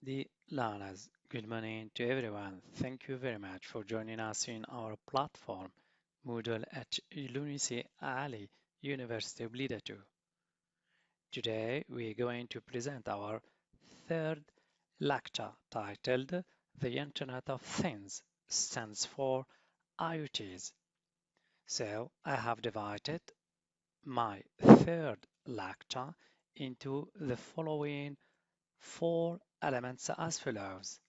The learners, good morning to everyone. Thank you very much for joining us in our platform, Moodle at Lunisi Ali, University of Lidetu. Today, we're going to present our third lecture titled The Internet of Things stands for IoTs. So, I have divided my third lecture into the following four elements as follows.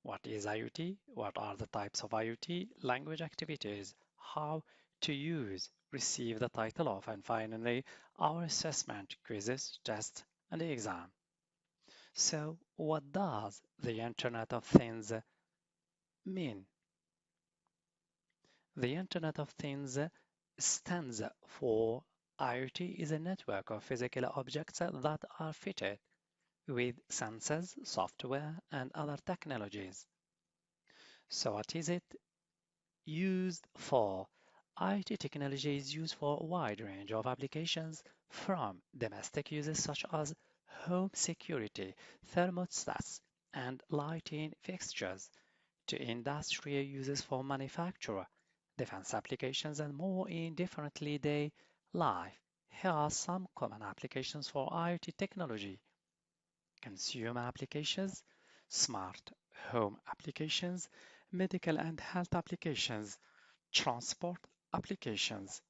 What is IoT? What are the types of IoT? Language activities. How to use, receive the title of, and finally, our assessment, quizzes, tests, and the exam. So, what does the Internet of Things mean? The Internet of Things stands for IoT is a network of physical objects that are fitted with sensors, software, and other technologies. So what is it used for? IT technology is used for a wide range of applications from domestic uses such as home security, thermostats, and lighting fixtures to industrial uses for manufacture, defense applications, and more indefinitely day life. Here are some common applications for IoT technology: consumer applications, smart home applications, medical and health applications, transport applications.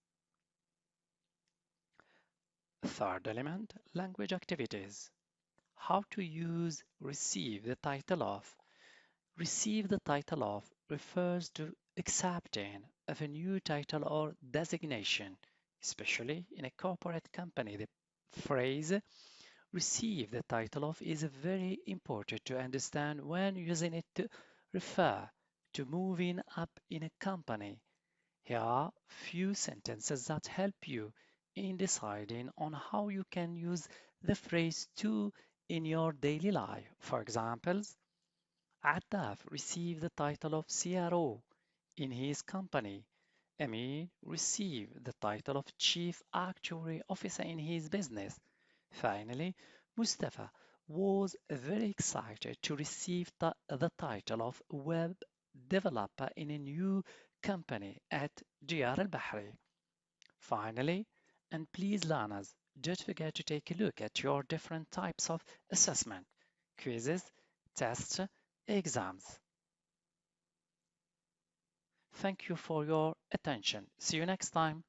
Third element, language activities. How to use receive the title of. Receive the title of refers to accepting of a new title or designation, especially in a corporate company. The phrase receive the title of is very important to understand when using it to refer to moving up in a company. Here are few sentences that help you in deciding on how you can use the phrase to in your daily life. For examples, Attaf received the title of CRO in his company. Amin received the title of Chief Actuary Officer in his business. Finally, Mustafa was very excited to receive the title of Web Developer in a new company at Diyar al-Bahri. Finally, and please learners, don't forget to take a look at your different types of assessment, quizzes, tests, exams. Thank you for your attention. See you next time.